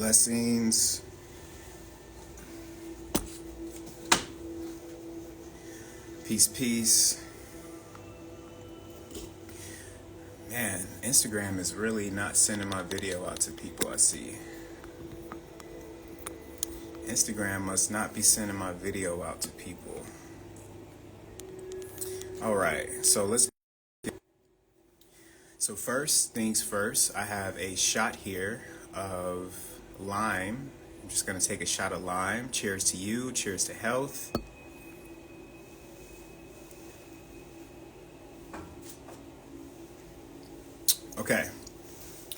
Blessings. Peace, peace. Man, Instagram is really not sending my video out to people, I see. Instagram must not be sending my video out to people. Alright, so first things first, I have a shot here of lime. I'm just going to take a shot of lime. Cheers to you. Cheers to health. Okay,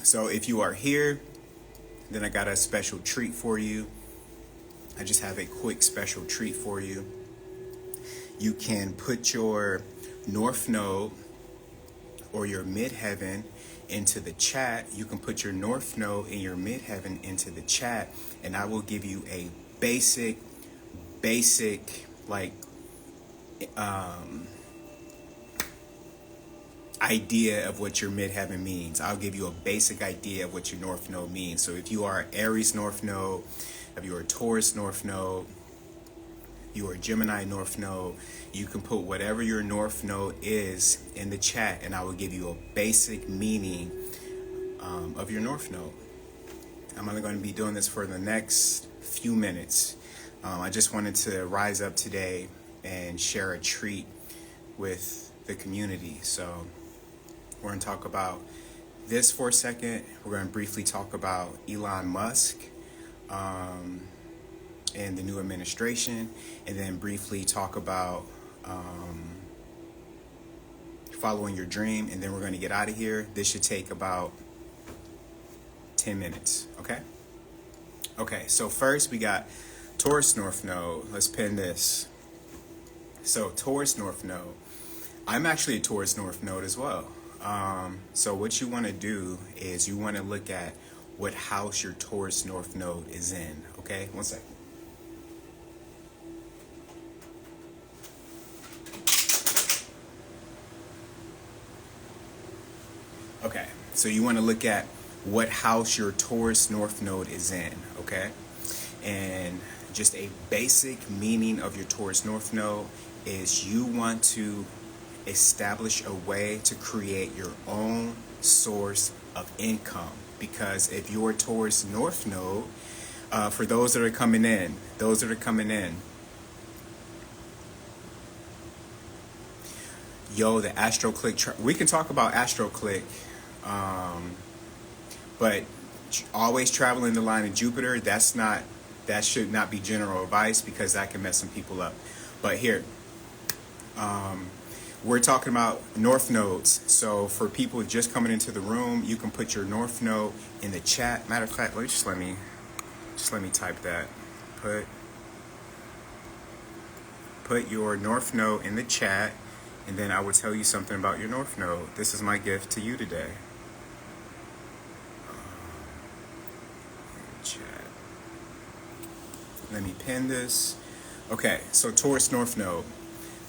so if you are here, then I got a special treat for you. I just have a quick special treat for you. You can put your North Node or your Midheaven into the chat. You can put your North Node and your Midheaven into the chat, and I will give you a basic like idea of what your Midheaven means. I'll give you a basic idea of what your North Node means. So if you are Aries North Node, if you are Taurus North Node, you are Gemini North Node, you can put whatever your North Node is in the chat, and I will give you a basic meaning of your North Node. I'm only going to be doing this for the next few minutes. I just wanted to rise up today and share a treat with the community. So we're going to talk about this for a second. We're going to briefly talk about Elon Musk and the new administration, and then briefly talk about following your dream, and then we're going to get out of here. This should take about 10 minutes, okay, so first we got Taurus North Node. Let's pin this. So Taurus North Node, I'm actually a Taurus North Node as well. So what you want to do is you want to look at what house your Taurus North Node is in. Okay, one second. Okay, so you want to look at what house your Taurus North Node is in, okay? And just a basic meaning of your Taurus North Node is you want to establish a way to create your own source of income. Because if you're Taurus North Node, for those that are coming in, yo, the AstroClick, we can talk about AstroClick, but always traveling the line of Jupiter, that should not be general advice, because that can mess some people up. But here, we're talking about North Nodes. So for people just coming into the room, you can put your North Node in the chat. Matter of fact, let me type that. Put your North Node in the chat, and then I will tell you something about your North Node. This is my gift to you today. Chat. Let me pin this. Okay, so Taurus North Node.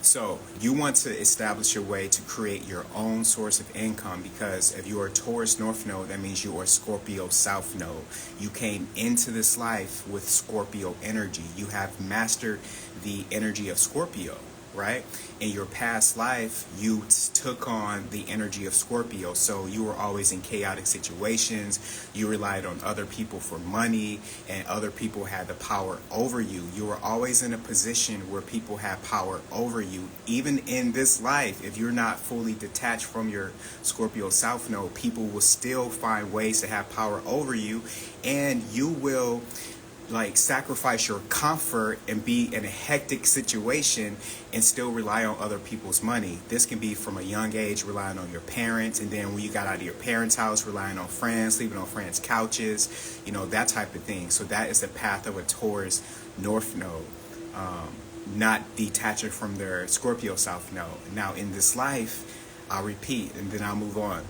So you want to establish a way to create your own source of income, because if you are Taurus North Node, that means you are Scorpio South Node. You came into this life with Scorpio energy. You have mastered the energy of Scorpio, right? In your past life, you took on the energy of Scorpio. So you were always in chaotic situations. You relied on other people for money, and other people had the power over you. You were always in a position where people had power over you. Even in this life, if you're not fully detached from your Scorpio South Node, people will still find ways to have power over you, and you will like sacrifice your comfort and be in a hectic situation and still rely on other people's money. This can be from a young age, relying on your parents, and then when you got out of your parents' house, relying on friends, sleeping on friends' couches, that type of thing. So that is the path of a Taurus North Node, not detaching from their Scorpio South Node. Now in this life, I'll repeat and then I'll move on.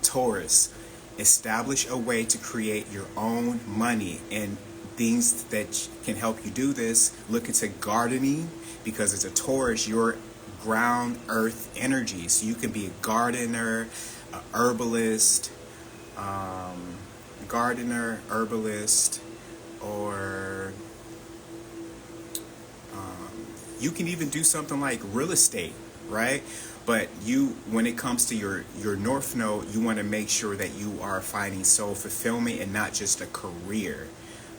Taurus, establish a way to create your own money, and things that can help you do this. Look into gardening, because it's a Taurus, your ground earth energy. So you can be a gardener, a herbalist, gardener, herbalist, or you can even do something like real estate, right? But when it comes to your North Node, you want to make sure that you are finding soul fulfillment and not just a career.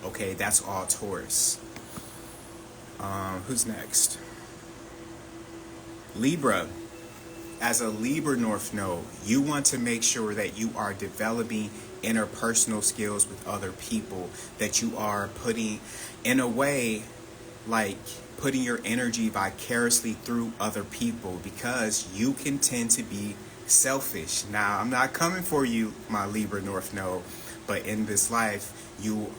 Okay, that's all Taurus. Who's next? Libra. As a Libra North Node, you want to make sure that you are developing interpersonal skills with other people, that you are putting, in a way, like putting your energy vicariously through other people, because you can tend to be selfish. Now, I'm not coming for you, my Libra North Node, but in this life, you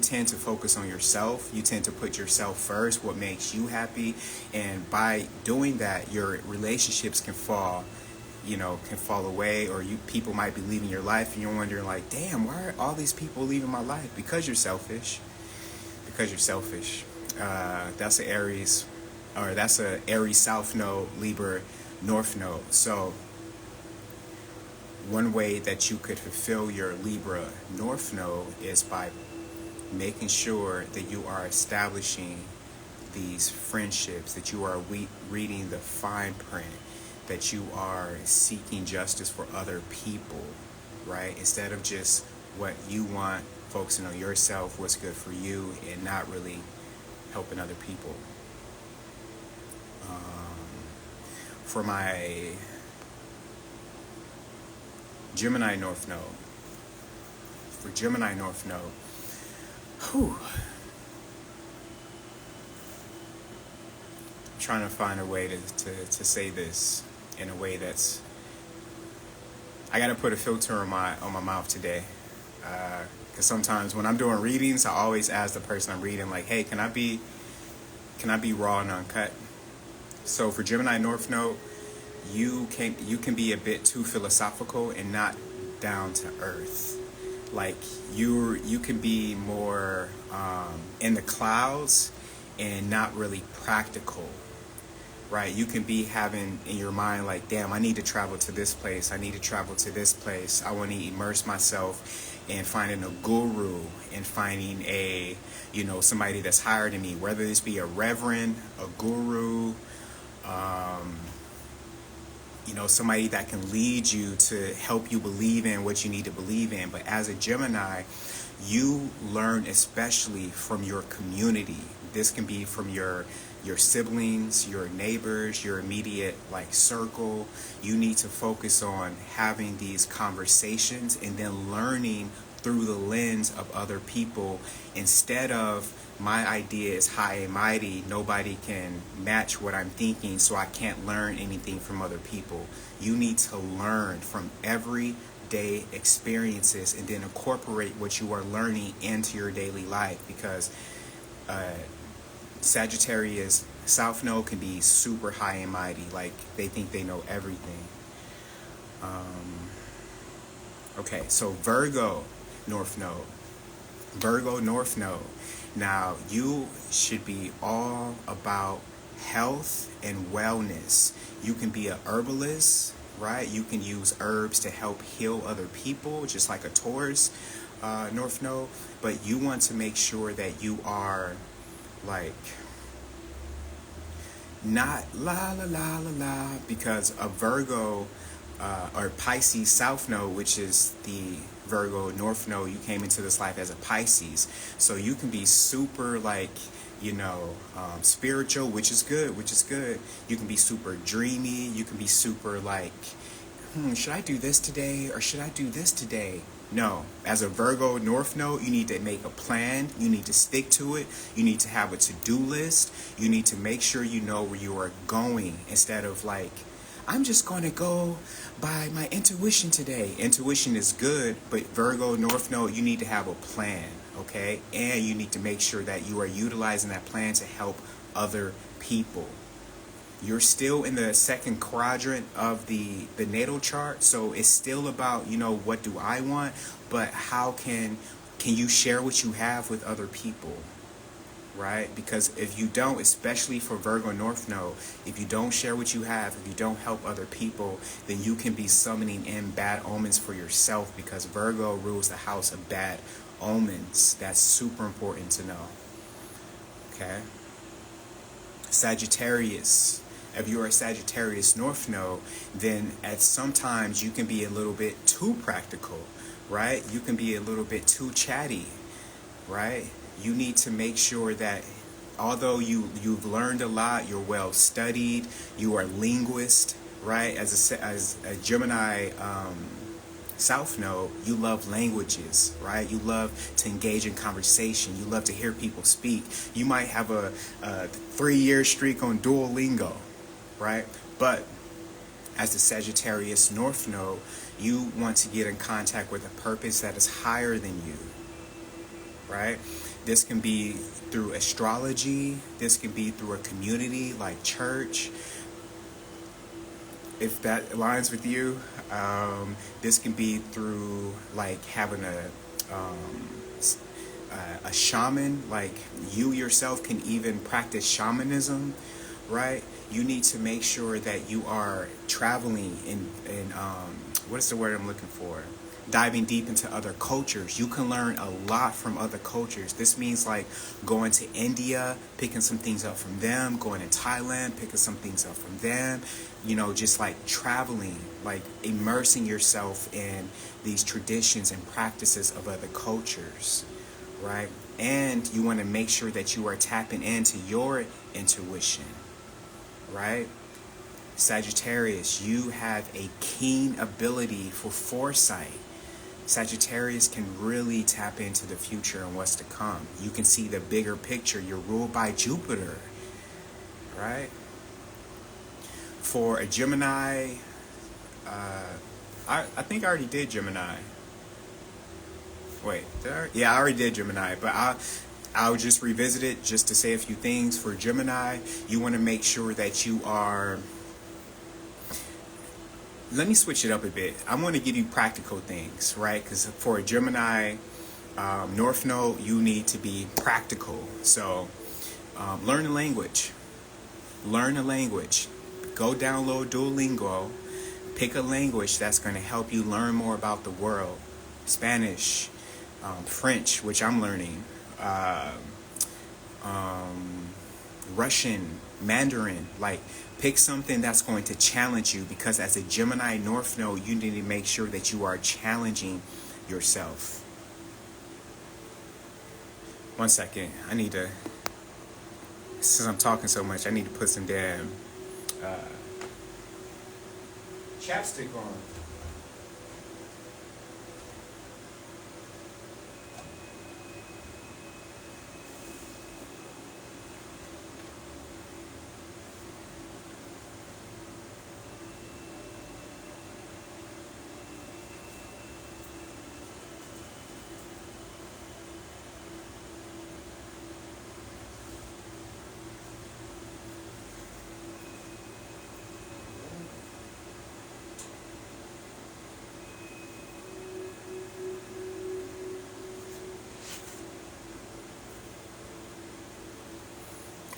tend to focus on yourself. You tend to put yourself first, what makes you happy, and by doing that, your relationships can fall away, or people might be leaving your life, and you're wondering like, damn, why are all these people leaving my life? Because you're selfish. That's an Aries South Node, Libra North Node. So one way that you could fulfill your Libra North Node is by making sure that you are establishing these friendships, that you are reading the fine print, that you are seeking justice for other people, right? Instead of just what you want, focusing on yourself, what's good for you, and not really helping other people. For my Gemini North Node. I'm trying to find a way to say this in a way that's, I gotta put a filter on my mouth today, because sometimes when I'm doing readings, I always ask the person I'm reading, like, hey, can I be raw and uncut? So for Gemini North Node, you can be a bit too philosophical and not down to earth. Like you can be more in the clouds and not really practical, right? You can be having in your mind like, damn, I need to travel to this place. I need to travel to this place. I want to immerse myself in finding a guru and finding somebody that's higher than me, whether this be a reverend, a guru, somebody that can lead you to help you believe in what you need to believe in. But as a Gemini, you learn especially from your community. This can be from your siblings, your neighbors, your immediate circle. You need to focus on having these conversations and then learning through the lens of other people, instead of my idea is high and mighty, nobody can match what I'm thinking, so I can't learn anything from other people. You need to learn from everyday experiences and then incorporate what you are learning into your daily life, because Sagittarius South Node can be super high and mighty, like they think they know everything. Okay, so Virgo North Node. Now, you should be all about health and wellness. You can be a herbalist, right? You can use herbs to help heal other people, just like a Taurus North Node. But you want to make sure that you are not la la la la la, because a Virgo or Pisces South Node, which is the Virgo North Node, you came into this life as a Pisces, so you can be super spiritual, which is good. You can be super dreamy. You can be super should I do this today or should I do this today? No, as a Virgo North Node, you need to make a plan. You need to stick to it. You need to have a to-do list. You need to make sure you know where you are going, instead of I'm just going to go by my intuition today. Intuition is good, but Virgo North Node, you need to have a plan, okay? And you need to make sure that you are utilizing that plan to help other people. You're still in the second quadrant of the natal chart, so it's still about, what do I want, but how can you share what you have with other people? right? Because if you don't, especially for Virgo North Node, if you don't share what you have, if you don't help other people, then you can be summoning in bad omens for yourself, because Virgo rules the house of bad omens. That's super important to know. Okay? Sagittarius. If you are a Sagittarius North Node, then at sometimes you can be a little bit too practical, right? You can be a little bit too chatty, right? You need to make sure that although you've learned a lot, you're well studied, you are a linguist, right? As a Gemini South Node, you love languages, right? You love to engage in conversation. You love to hear people speak. You might have a 3-year streak on Duolingo, right? But as the Sagittarius North Node, you want to get in contact with a purpose that is higher than you, right? This can be through astrology. This can be through a community like church, if that aligns with you. This can be through like having a shaman. Like you yourself can even practice shamanism, right? You need to make sure that you are traveling in what is the word I'm looking for? Diving deep into other cultures. You can learn a lot from other cultures. This means like going to India, picking some things up from them, going to Thailand, picking some things up from them, just like traveling, like immersing yourself in these traditions and practices of other cultures, right? And you want to make sure that you are tapping into your intuition, right? Sagittarius, you have a keen ability for foresight. Sagittarius can really tap into the future and what's to come. You can see the bigger picture. You're ruled by Jupiter, right? For a Gemini, I think I already did Gemini. Wait, yeah, I already did Gemini, but I'll just revisit it just to say a few things. For Gemini, you want to make sure that you are... Let me switch it up a bit. I want to give you practical things, right? Because for a Gemini North Node, you need to be practical. So learn a language. Learn a language. Go download Duolingo. Pick a language that's going to help you learn more about the world. Spanish, French, which I'm learning, Russian, Mandarin. Like, pick something that's going to challenge you, because as a Gemini North Node, you need to make sure that you are challenging yourself. One second. I need to, since I'm talking so much, I need to put some damn chapstick on.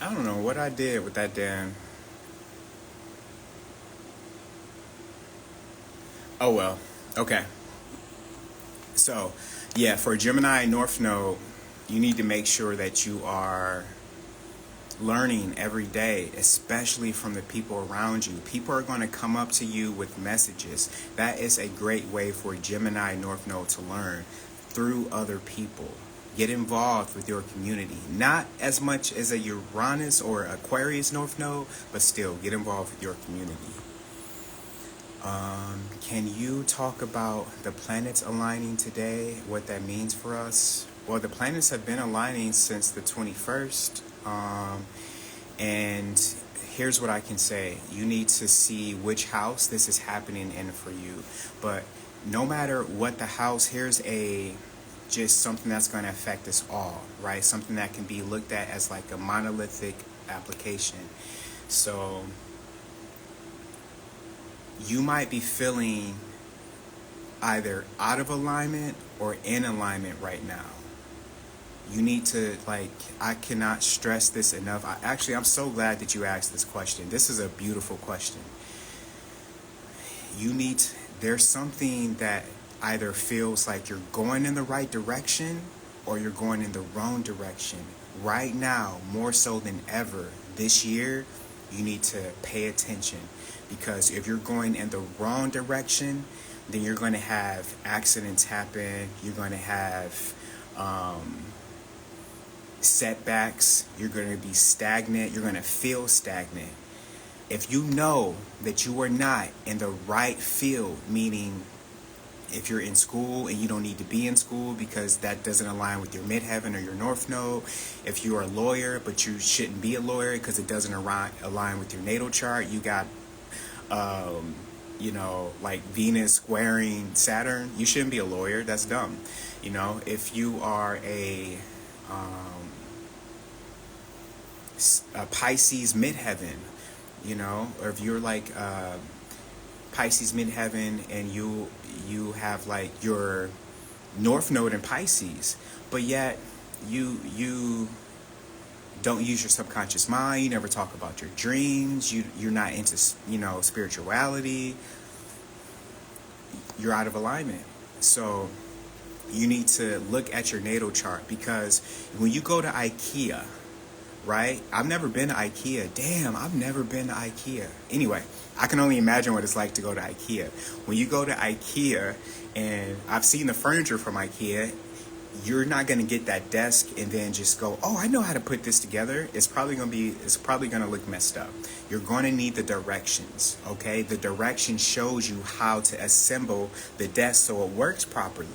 I don't know what I did with that damn... Oh well. Okay. So, yeah, for Gemini North Node, you need to make sure that you are learning every day, especially from the people around you. People are going to come up to you with messages. That is a great way for Gemini North Node to learn, through other people. Get involved with your community. Not as much as a Uranus or Aquarius North Node, but still get involved with your community. Can you talk about the planets aligning today, what that means for us? Well, the planets have been aligning since the 21st. And here's what I can say. You need to see which house this is happening in for you. But no matter what the house, here's just something that's going to affect us all, right? Something that can be looked at as like a monolithic application. So you might be feeling either out of alignment or in alignment right now. You need to, like, I cannot stress this enough. I'm so glad that you asked this question. This is a beautiful question. You need to, there's something that either feels like you're going in the right direction or you're going in the wrong direction. Right now, more so than ever, this year, you need to pay attention, because if you're going in the wrong direction, then you're going to have accidents happen. You're going to have setbacks. You're going to be stagnant. You're going to feel stagnant. If you know that you are not in the right field, meaning if you're in school and you don't need to be in school because that doesn't align with your midheaven or your north node, if you're a lawyer but you shouldn't be a lawyer because it doesn't align with your natal chart, you got like Venus squaring Saturn, you shouldn't be a lawyer. That's dumb. If you are a Pisces midheaven, or if you're like Pisces midheaven and you have like your north node in Pisces, but yet you don't use your subconscious mind. You never talk about your dreams. You're not into spirituality. You're out of alignment. So you need to look at your natal chart, because when you go to IKEA, right? I've never been to IKEA. Damn, I've never been to IKEA. Anyway, I can only imagine what it's like to go to IKEA. When you go to IKEA, and I've seen the furniture from IKEA, you're not going to get that desk and then just go, oh, I know how to put this together. It's probably going to look messed up. You're going to need the directions, okay? The direction shows you how to assemble the desk so it works properly.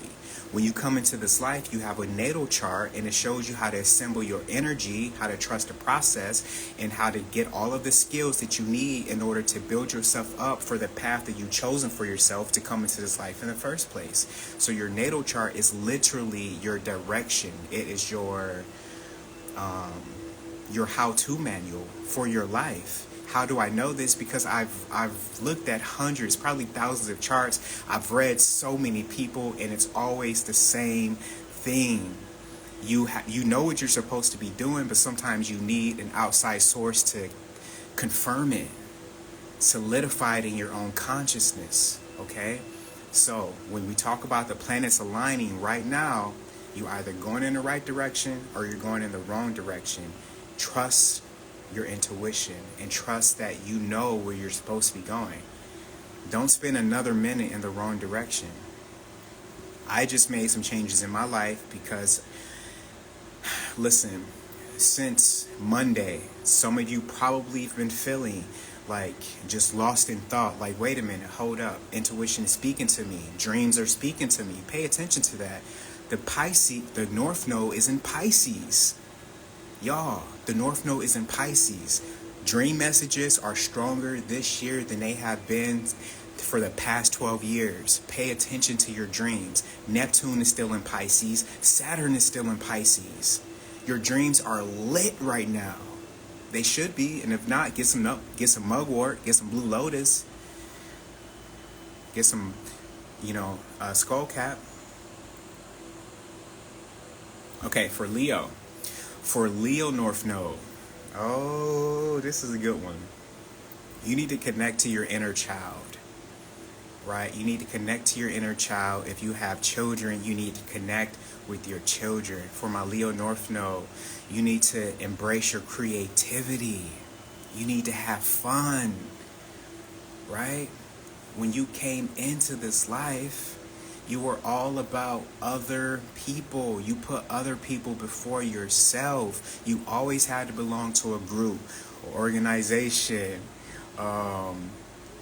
When you come into this life, you have a natal chart, and it shows you how to assemble your energy, how to trust the process, and how to get all of the skills that you need in order to build yourself up for the path that you've chosen for yourself to come into this life in the first place. So your natal chart is literally your direction. It is your how-to manual for your life. How do I know this? Because I've looked at hundreds, probably thousands of charts. I've read so many people, and it's always the same thing. You know what you're supposed to be doing, but sometimes you need an outside source to confirm it, solidify it in your own consciousness, okay? So when we talk about the planets aligning right now, you're either going in the right direction or you're going in the wrong direction. Trust your intuition and trust that you know where you're supposed to be going. Don't spend another minute in the wrong direction. I just made some changes in my life because, listen, since Monday, some of you probably have been feeling like just lost in thought, like, wait a minute, hold up, intuition is speaking to me, dreams are speaking to me. Pay attention to that. The North Node is in Pisces. Y'all, the North Node is in Pisces. Dream messages are stronger this year than they have been for the past 12 years. Pay attention to your dreams. Neptune is still in Pisces. Saturn is still in Pisces. Your dreams are lit right now. They should be, and if not, get some mugwort, get some blue lotus, get some, skull cap. Okay, for Leo North Node. Oh, this is a good one. You need to connect to your inner child, right? You need to connect to your inner child. If you have children, you need to connect with your children. For my Leo North Node, you need to embrace your creativity. You need to have fun, right? When you came into this life, you were all about other people. You put other people before yourself. You always had to belong to a group or organization.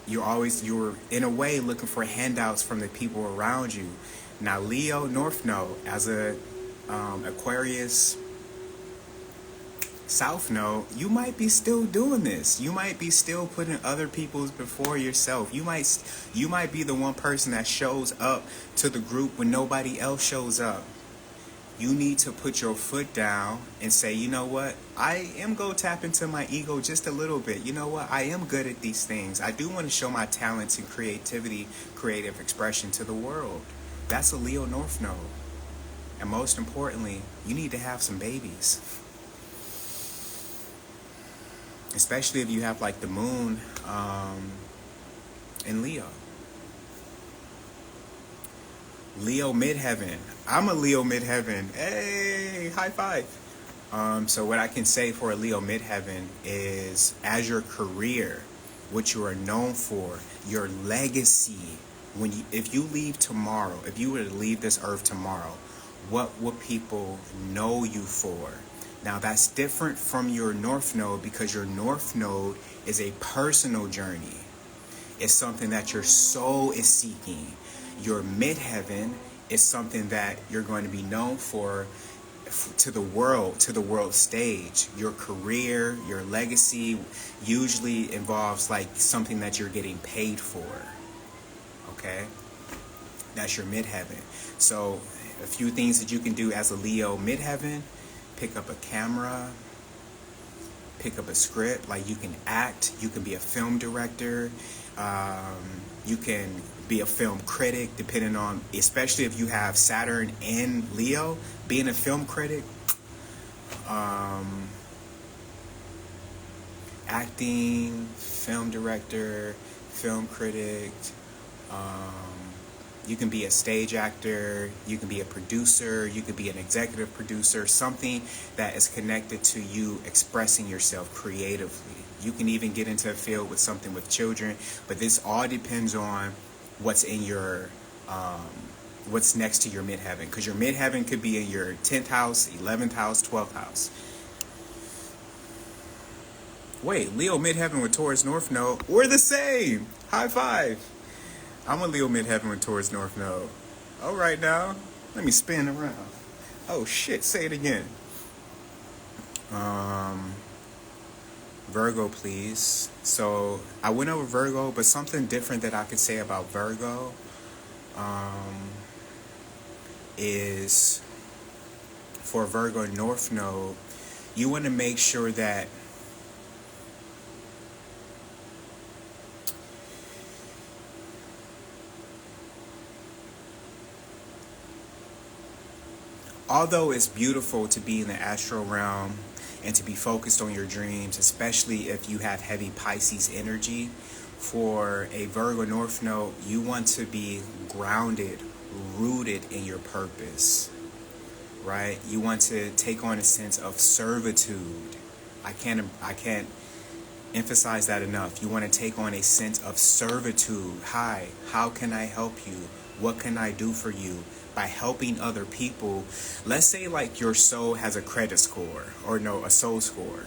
You were in a way looking for handouts from the people around you. Now, Leo North Node, as a Aquarius South Node, you might be still doing this. You might be still putting other people before yourself. You might be the one person that shows up to the group when nobody else shows up. You need to put your foot down and say, you know what? I am going to tap into my ego just a little bit. You know what? I am good at these things. I do want to show my talents and creativity, creative expression to the world. That's a Leo North Node. And most importantly, you need to have some babies. Especially if you have like the moon in Leo. Leo midheaven. I'm a Leo midheaven. Hey, high five. So what I can say for a Leo midheaven is, as your career, what you are known for, your legacy. If you leave tomorrow, if you were to leave this earth tomorrow, what would people know you for? Now that's different from your North Node, because your North Node is a personal journey. It's something that your soul is seeking. Your midheaven is something that you're going to be known for to the world stage. Your career, your legacy usually involves like something that you're getting paid for. Okay? That's your midheaven. So a few things that you can do as a Leo midheaven: pick up a camera, pick up a script. Like, you can act, you can be a film director, you can be a film critic, depending on, especially if you have Saturn in Leo, being a film critic, acting, film director, film critic, you can be a stage actor, you can be a producer, you could be an executive producer, something that is connected to you expressing yourself creatively. You can even get into a field with something with children, but this all depends on what's in your, what's next to your midheaven. Because your midheaven could be in your 10th house, 11th house, 12th house. Wait, Leo midheaven with Taurus North Node, we're the same. High five. I'm a Leo midheaven with Taurus North Node. All right now, let me spin around. Oh shit, say it again. Virgo, please. So I went over Virgo, but something different that I could say about Virgo is, for Virgo North Node, you want to make sure that although it's beautiful to be in the astral realm and to be focused on your dreams, especially if you have heavy Pisces energy, for a Virgo North Node, you want to be grounded, rooted in your purpose, right? You want to take on a sense of servitude. I can't emphasize that enough. You want to take on a sense of servitude. Hi, how can I help you? What can I do for you? By helping other people, let's say like your soul has a credit score, or no, a soul score.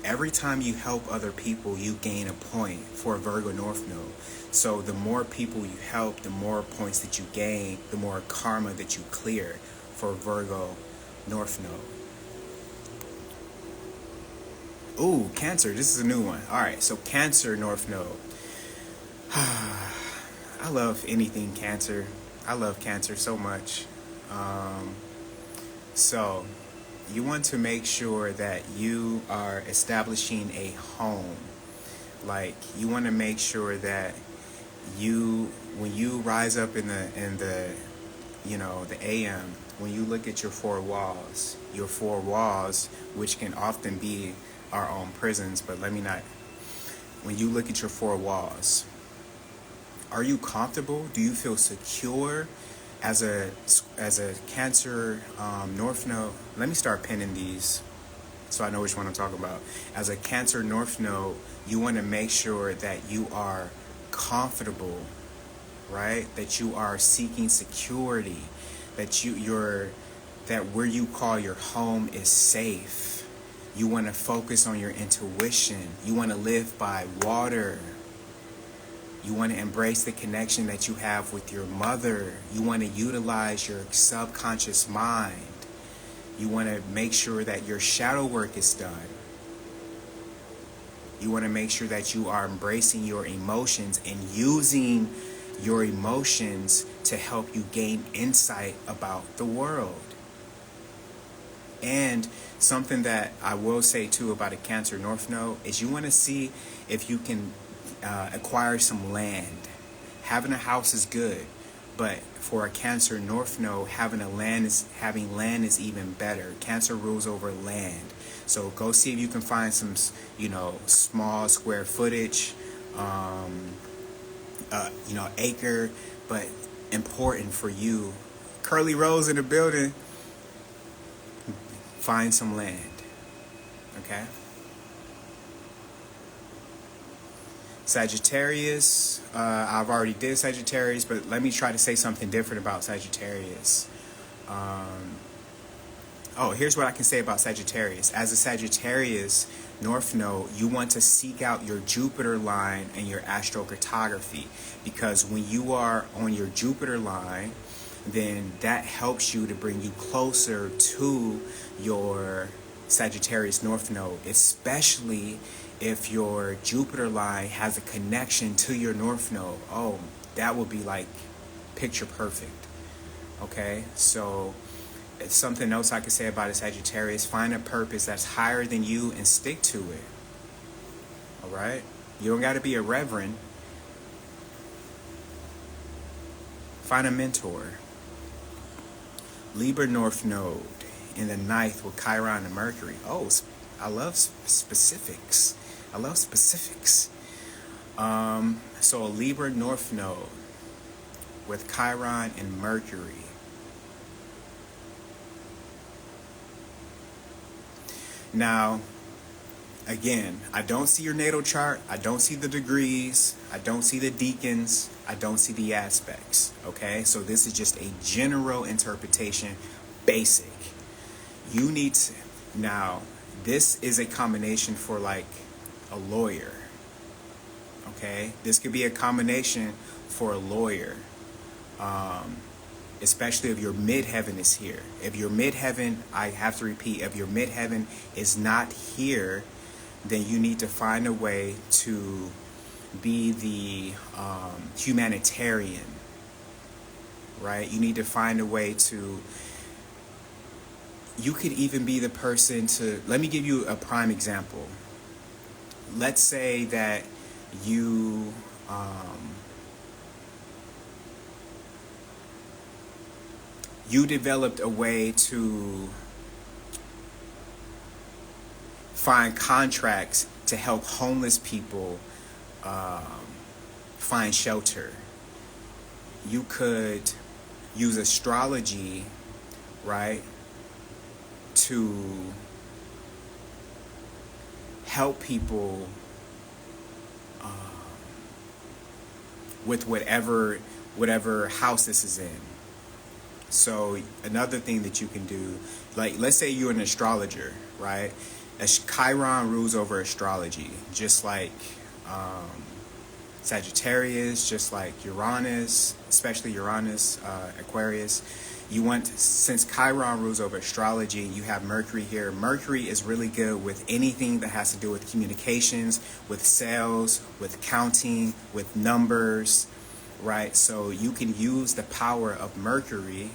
Every time you help other people, you gain a point for a Virgo North Node. So the more people you help, the more points that you gain, the more karma that you clear for Virgo North Node. Ooh, Cancer, this is a new one. All right, so Cancer North Node. I love anything Cancer. I love Cancer so much. So you want to make sure that you are establishing a home. Like, you want to make sure that when you rise up in the the AM, when you look at your four walls, which can often be our own prisons, but when you look at your four walls, are you comfortable? Do you feel secure as a Cancer North Node? Let me start pinning these so I know which one I'm talking about. As a Cancer North Node, you want to make sure that you are comfortable, right? That you are seeking security, that that where you call your home is safe. You want to focus on your intuition. You want to live by water. You want to embrace the connection that you have with your mother. You want to utilize your subconscious mind. You want to make sure that your shadow work is done. You want to make sure that you are embracing your emotions and using your emotions to help you gain insight about the world. And something that I will say too about a Cancer North Node is you want to see if you can acquire some land. Having a house is good, But for a Cancer North Node, having land is even better. Cancer rules over land. So go see if you can find some, small square footage, acre, but important for you. Curly Rose in the building. Find some land. Okay? Sagittarius, I've already did Sagittarius, but let me try to say something different about Sagittarius. Here's what I can say about Sagittarius. As a Sagittarius North Node, you want to seek out your Jupiter line and your astrocartography, because when you are on your Jupiter line, then that helps you to bring you closer to your Sagittarius North Node, especially if your Jupiter line has a connection to your North Node. Oh, that would be like picture perfect. Okay, so it's something else I could say about a Sagittarius. Find a purpose that's higher than you and stick to it. All right, you don't got to be a reverend. Find a mentor. Libra North Node in the 9th with Chiron and Mercury. Oh, I love specifics. So a Libra North Node with Chiron and Mercury. Now, again, I don't see your natal chart. I don't see the degrees. I don't see the deacons. I don't see the aspects. Okay, so this is just a general interpretation, basic. You need to, now, this is a combination for like a lawyer. Okay, this could be a combination for a lawyer, especially if your midheaven is here. If your midheaven, I have to repeat, if your midheaven is not here, then you need to find a way to be the humanitarian, right? You need to find a way to, you could even be the person to, let me give you a prime example. Let's say that you developed a way to find contracts to help homeless people find shelter. You could use astrology, right, to help people with whatever house this is in. So another thing that you can do, like let's say you're an astrologer, right? Chiron rules over astrology, just like Sagittarius, just like Uranus, especially Uranus, Aquarius. You want, since Chiron rules over astrology, you have Mercury here. Mercury is really good with anything that has to do with communications, with sales, with counting, with numbers, right? So you can use the power of Mercury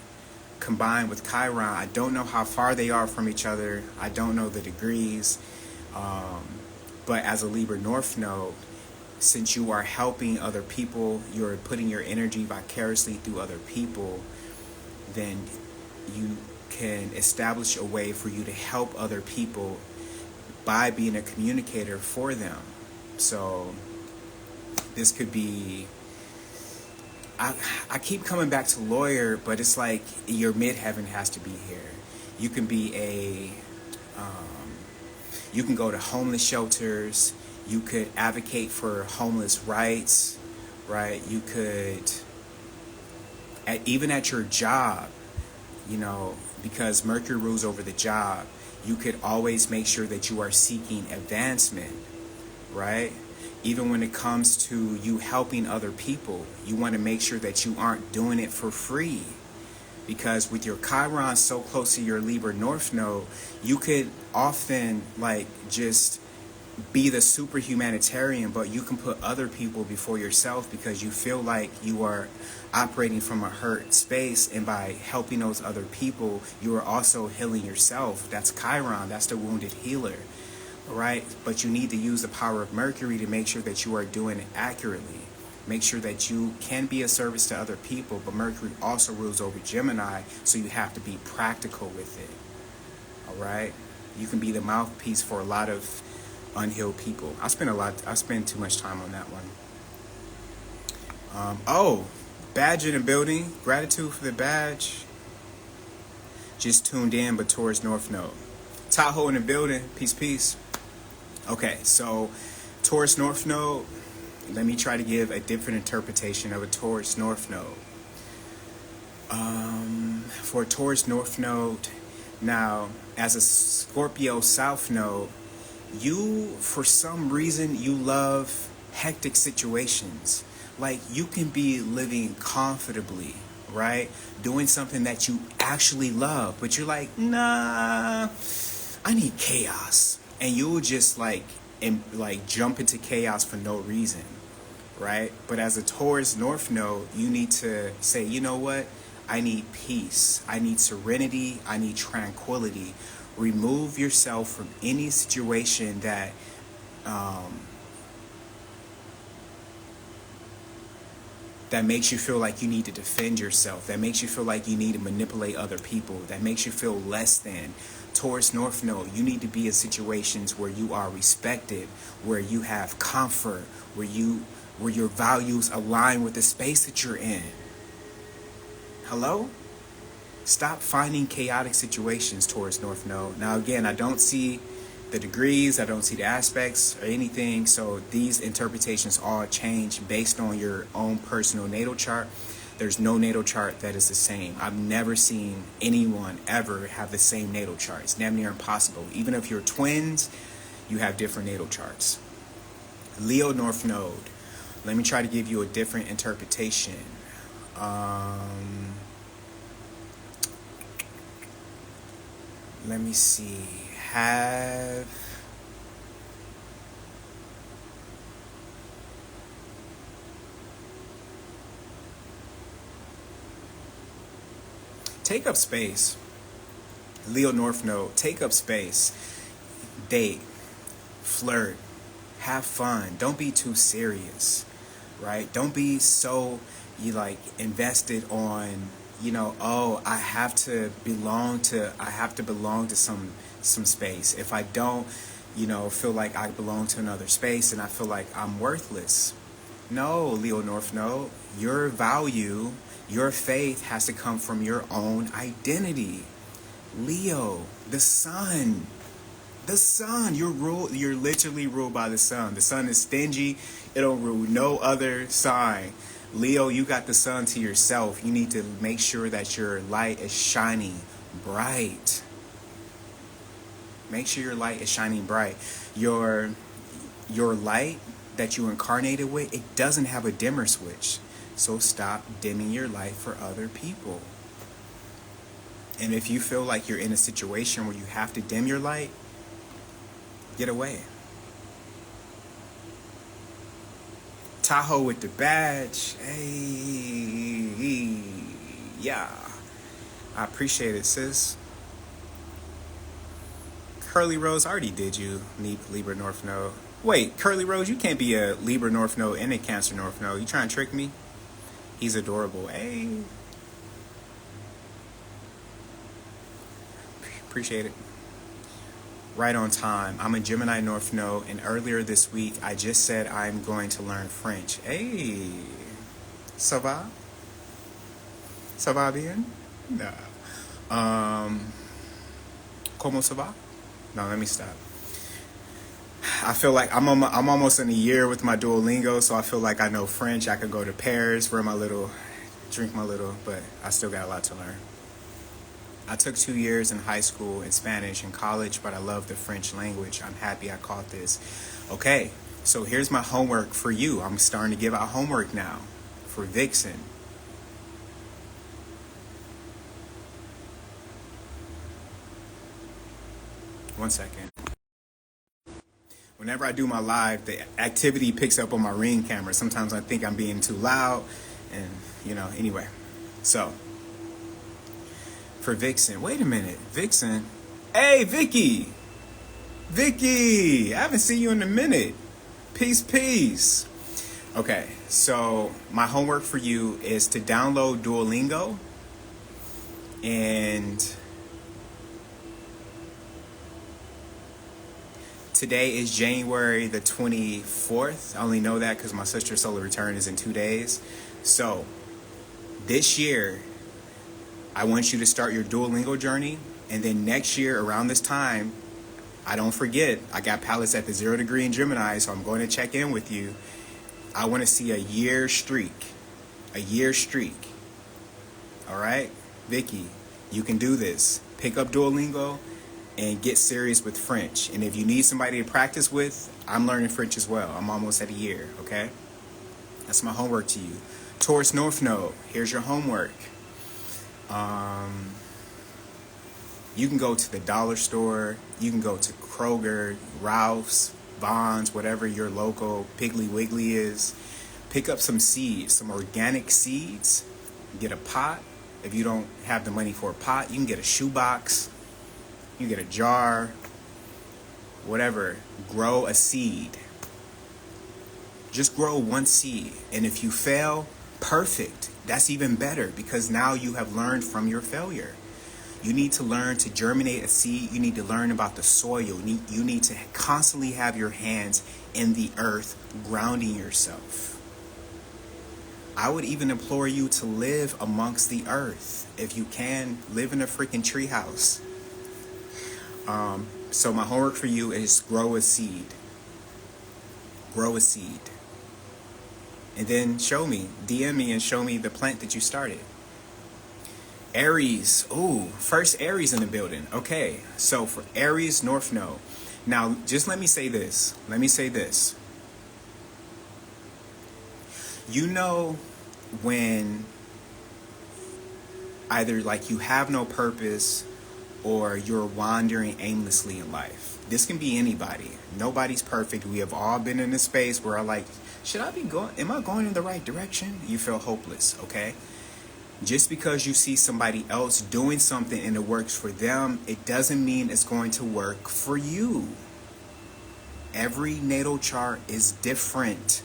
combined with Chiron. I don't know how far they are from each other. I don't know the degrees. But as a Libra North Node, since you are helping other people, you're putting your energy vicariously through other people, then you can establish a way for you to help other people by being a communicator for them. So this could be, I keep coming back to lawyer, but it's like your midheaven has to be here. You can be you can go to homeless shelters. You could advocate for homeless rights, right? You could, even at your job, because Mercury rules over the job, you could always make sure that you are seeking advancement, right? Even when it comes to you helping other people, you want to make sure that you aren't doing it for free. Because with your Chiron so close to your Libra North Node, you could often just be the super humanitarian, but you can put other people before yourself because you feel like you are operating from a hurt space, and by helping those other people, you are also healing yourself. That's Chiron, that's the wounded healer, right? But you need to use the power of Mercury to make sure that you are doing it accurately. Make sure that you can be a service to other people, but Mercury also rules over Gemini, so you have to be practical with it. All right? You can be the mouthpiece for a lot of unhealed people. I spend too much time on that one. Badge in the building. Gratitude for the badge. Just tuned in, but Taurus North Node. Tahoe in the building. Peace, peace. Okay, so Taurus North Node. Let me try to give a different interpretation of a Taurus North Node. For a Taurus North Node, now, as a Scorpio South Node, you, for some reason, you love hectic situations. Like, you can be living comfortably, right? Doing something that you actually love, but you're like, nah, I need chaos. And you'll just jump into chaos for no reason, right? But as a Taurus North Node, you need to say, you know what? I need peace. I need serenity. I need tranquility. Remove yourself from any situation that that makes you feel like you need to defend yourself, that makes you feel like you need to manipulate other people, that makes you feel less than. Taurus North Node, you need to be in situations where you are respected, where you have comfort, where your values align with the space that you're in. Hello? Stop finding chaotic situations, Taurus North Node. Now again, I don't see the degrees, I don't see the aspects or anything, so these interpretations all change based on your own personal natal chart. There's no natal chart that is the same. I've never seen anyone ever have the same natal chart. It's damn near impossible. Even if you're twins, you have different natal charts. Leo North Node. Let me try to give you a different interpretation. Let me see. Take up space. Leo North Node, take up space. Date, flirt, have fun. Don't be too serious, right? Don't be so invested on, I have to belong to some space. If I don't, feel like I belong to another space, and I feel like I'm worthless. No, Leo North Node, your value, your faith has to come from your own identity. Leo, the sun, you're literally ruled by the sun. The sun is stingy. It'll rule no other sign. Leo, you got the sun to yourself. You need to make sure that your light is shining bright. Make sure your light is shining bright. Your light that you incarnated with, it doesn't have a dimmer switch. So stop dimming your light for other people. And if you feel like you're in a situation where you have to dim your light, get away. Tahoe with the badge. Hey, yeah. I appreciate it, sis. Curly Rose, I already did you, Libra North Node. Wait, Curly Rose, you can't be a Libra North Node and a Cancer North Node. You trying to trick me? He's adorable. Hey. Appreciate it. Right on time. I'm a Gemini North Node, and earlier this week, I just said I'm going to learn French. Hey. Ça va? Ça va bien? Nah. Comment ça va? No, let me stop. I feel like I'm almost in a year with my Duolingo, so I feel like I know French. I could go to Paris, drink my little, but I still got a lot to learn. I took 2 years in high school in Spanish in college, but I love the French language. I'm happy I caught this. Okay, so here's my homework for you. I'm starting to give out homework now for Vixen. One second. Whenever I do my live, the activity picks up on my Ring camera. Sometimes I think I'm being too loud, and anyway. So, for Vixen, wait a minute, Vixen. Hey, Vicky, I haven't seen you in a minute. Peace. Okay, so my homework for you is to download Duolingo, and today is January the 24th. I only know that because my sister's solar return is in 2 days. So this year, I want you to start your Duolingo journey, and then next year around this time, I don't forget, I got palace at the 0 degree in Gemini, so I'm going to check in with you. I want to see a year streak. A year streak. All right? Vicky, you can do this. Pick up Duolingo and get serious with French. And if you need somebody to practice with, I'm learning French as well. I'm almost at a year, okay? That's my homework to you. Taurus North Node, here's your homework. You can go to the dollar store. You can go to Kroger, Ralph's, Vons, whatever your local Piggly Wiggly is. Pick up some seeds, some organic seeds. Get a pot. If you don't have the money for a pot, you can get a shoebox. You can get a jar. Whatever. Grow a seed. Just grow one seed. And if you fail, perfect. That's even better because now you have learned from your failure. You need to learn to germinate a seed. You need to learn about the soil. You need to constantly have your hands in the earth, grounding yourself. I would even implore you to live amongst the earth. If you can, live in a freaking treehouse. So my homework for you is grow a seed. Grow a seed. And then show me, DM me and show me the plant that you started. Aries, ooh, first Aries in the building. Okay, so for Aries North Node. Now, just let me say this. You know when either like you have no purpose or you're wandering aimlessly in life. This can be anybody. Nobody's perfect. We have all been in a space where am I going in the right direction? You feel hopeless, okay? Just because you see somebody else doing something and it works for them, it doesn't mean it's going to work for you. Every natal chart is different.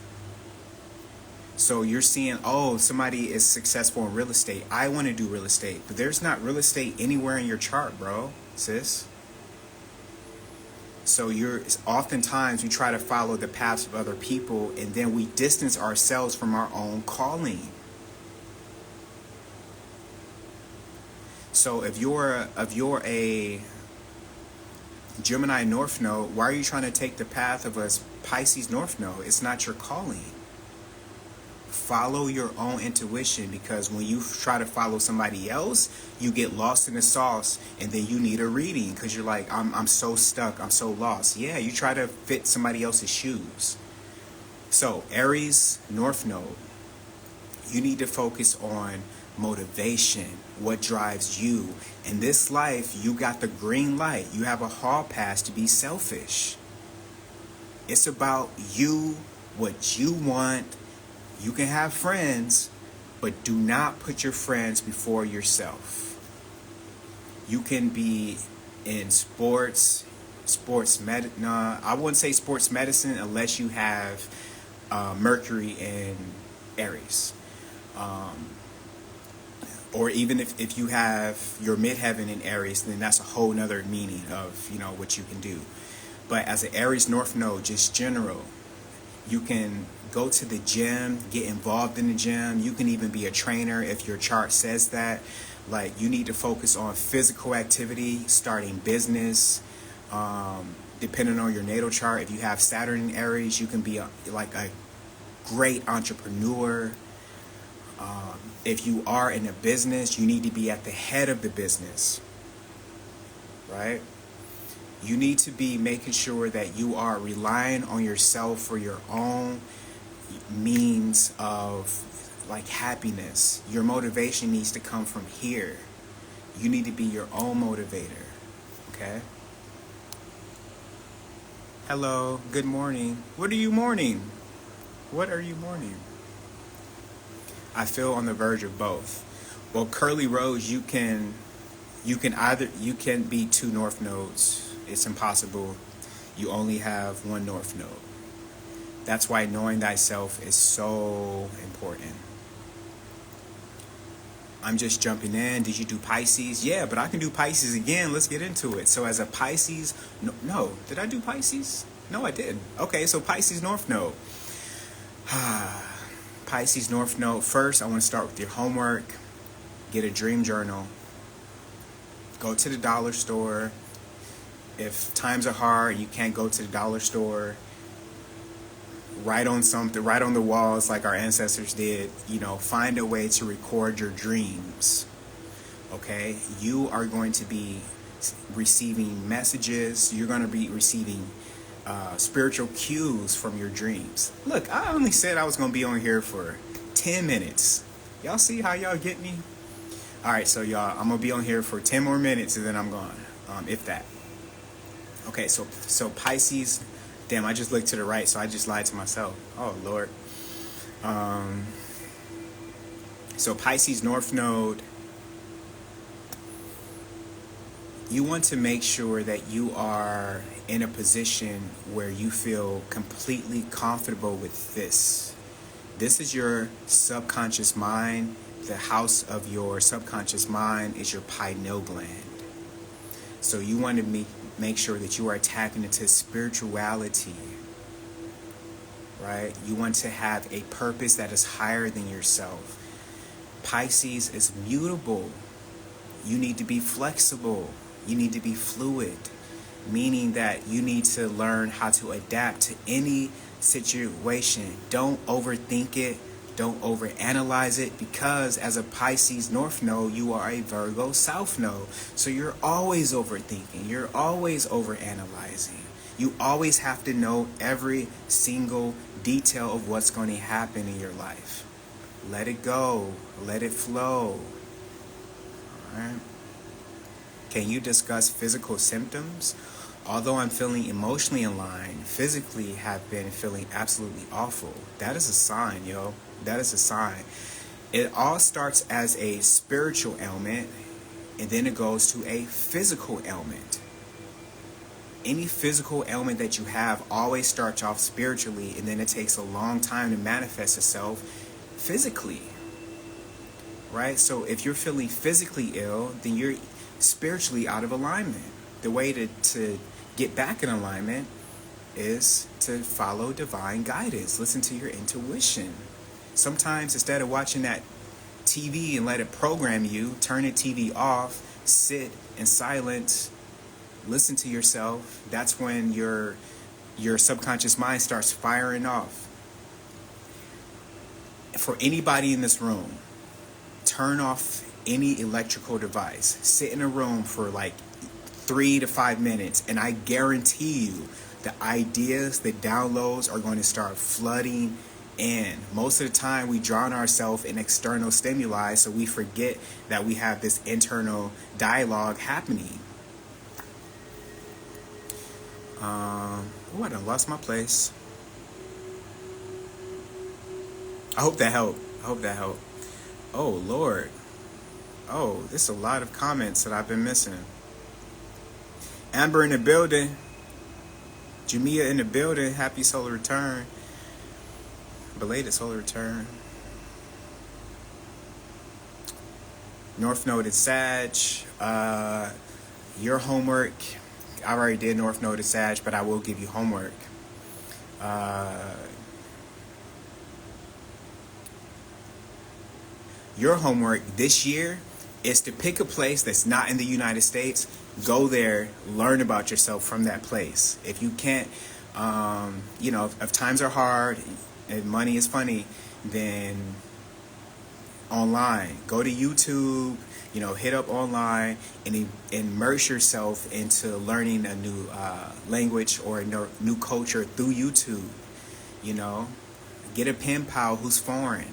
So you're seeing, oh, somebody is successful in real estate. I want to do real estate. But there's not real estate anywhere in your chart, bro, sis. So oftentimes we try to follow the paths of other people and then we distance ourselves from our own calling. So if you're a Gemini North Node, why are you trying to take the path of a Pisces North Node? It's not your calling. Follow your own intuition, because when you try to follow somebody else, you get lost in the sauce and then you need a reading because you're like, I'm so stuck, I'm so lost. Yeah, you try to fit somebody else's shoes. So Aries North Node, you need to focus on motivation, what drives you. In this life, you got the green light. You have a hall pass to be selfish. It's about you, what you want. You can have friends, but do not put your friends before yourself. You can be in I wouldn't say sports medicine unless you have Mercury in Aries. Or even if you have your midheaven in Aries, then that's a whole nother meaning of, what you can do. But as an Aries North Node, just general, you can go to the gym, get involved in the gym. You can even be a trainer if your chart says that. Like, you need to focus on physical activity, starting business. Depending on your natal chart, if you have Saturn in Aries, you can be a great entrepreneur. If you are in a business, you need to be at the head of the business, right? You need to be making sure that you are relying on yourself for your own means of happiness. Your motivation needs to come from here. You need to be your own motivator, okay? Hello, good morning. What are you mourning? What are you mourning? I feel on the verge of both. Well, Curly Rose, you can be two North Nodes. It's impossible. You only have one North Node. That's why knowing thyself is so important. I'm just jumping in. Did you do Pisces? Yeah, but I can do Pisces again. Let's get into it. So as a Pisces, no, did I do Pisces? No, I didn't. Okay, so Pisces North Node. Pisces North Node. First, I want to start with your homework. Get a dream journal. Go to the dollar store. If times are hard, you can't go to the dollar store. Write on something, write on the walls like our ancestors did. Find a way to record your dreams. Okay? You are going to be receiving messages. You're going to be receiving spiritual cues from your dreams. Look, I only said I was going to be on here for 10 minutes. Y'all see how y'all get me? All right, so y'all, I'm going to be on here for 10 more minutes and then I'm gone, if that. Okay, so Pisces. Damn, I just looked to the right, so I just lied to myself. Oh, Lord. So Pisces North Node, you want to make sure that you are in a position where you feel completely comfortable with this. This is your subconscious mind. The house of your subconscious mind is your pineal gland. So you want to make sure that you are tapping into spirituality, right? You want to have a purpose that is higher than yourself. Pisces is mutable. You need to be flexible. You need to be fluid, meaning that you need to learn how to adapt to any situation. Don't overthink it. Don't overanalyze it, because as a Pisces North Node, you are a Virgo South Node. So you're always overthinking. You're always overanalyzing. You always have to know every single detail of what's going to happen in your life. Let it go. Let it flow. All right. Can you discuss physical symptoms? Although I'm feeling emotionally aligned, physically have been feeling absolutely awful. That is a sign, yo. That is a sign. It all starts as a spiritual ailment, and then it goes to a physical ailment. Any physical ailment that you have always starts off spiritually, and then it takes a long time to manifest itself physically. Right? So if you're feeling physically ill, then you're spiritually out of alignment. The way to get back in alignment is to follow divine guidance. Listen to your intuition. Sometimes instead of watching that TV and let it program you, turn the TV off, sit in silence, listen to yourself. That's when your subconscious mind starts firing off. For anybody in this room, turn off any electrical device. Sit in a room for like 3 to 5 minutes, and I guarantee you the ideas, the downloads are going to start flooding in. Most of the time we drown ourselves in external stimuli, so we forget that we have this internal dialogue happening. I done lost my place. I hope that helped. Oh, Lord. Oh, there's a lot of comments that I've been missing. Amber in the building. Jamia in the building. Happy solar return. Belated solar return. North Node is Sag. Your homework. I already did North Node is Sag, but I will give you homework. Your homework this year is to pick a place that's not in the United States. Go there, learn about yourself from that place. If you can't, if times are hard and money is funny, then online. Go to YouTube, hit up online and immerse yourself into learning a new language or a new culture through YouTube. Get a pen pal who's foreign.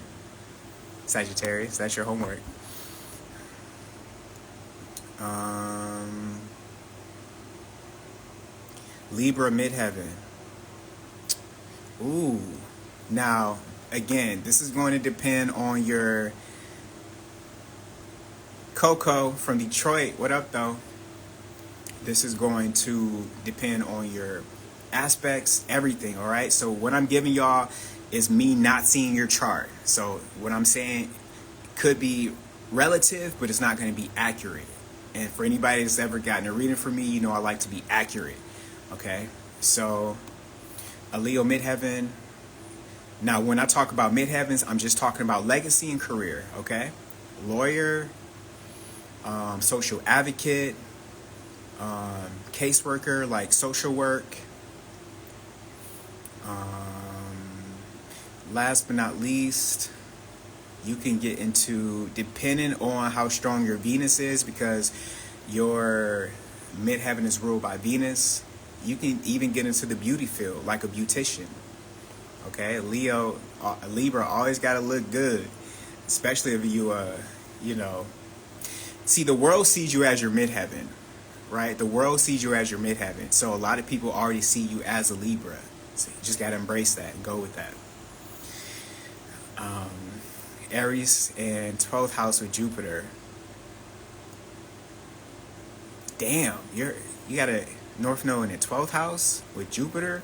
Sagittarius, that's your homework. Libra Midheaven. Ooh. Now, again, this is going to depend on your Coco from Detroit. What up, though? This is going to depend on your aspects, everything. All right. So what I'm giving y'all is me not seeing your chart. So what I'm saying could be relative, but it's not going to be accurate. And for anybody that's ever gotten a reading from me, you know I like to be accurate. Okay. So a Leo midheaven. Now, when I talk about midheavens, I'm just talking about legacy and career. Okay. Lawyer, social advocate, caseworker, like social work. Last but not least, you can get into, depending on how strong your Venus is, because your midheaven is ruled by Venus, you can even get into the beauty field, like a beautician. Okay, Libra always got to look good, especially if you, see, the world sees you as your midheaven, right? The world sees you as your midheaven. So a lot of people already see you as a Libra. So you just got to embrace that and go with that. Aries and 12th house with Jupiter. Damn, you got a North Node in the 12th house with Jupiter.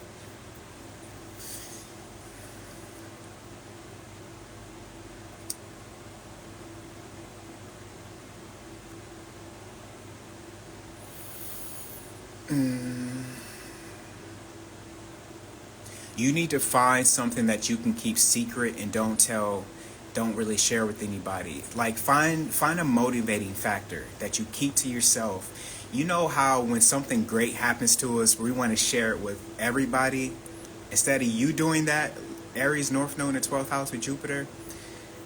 You need to find something that you can keep secret and don't really share with anybody. Like find a motivating factor that you keep to yourself. You know how when something great happens to us, we want to share it with everybody. Instead of you doing that, Aries North Node in the 12th house with Jupiter,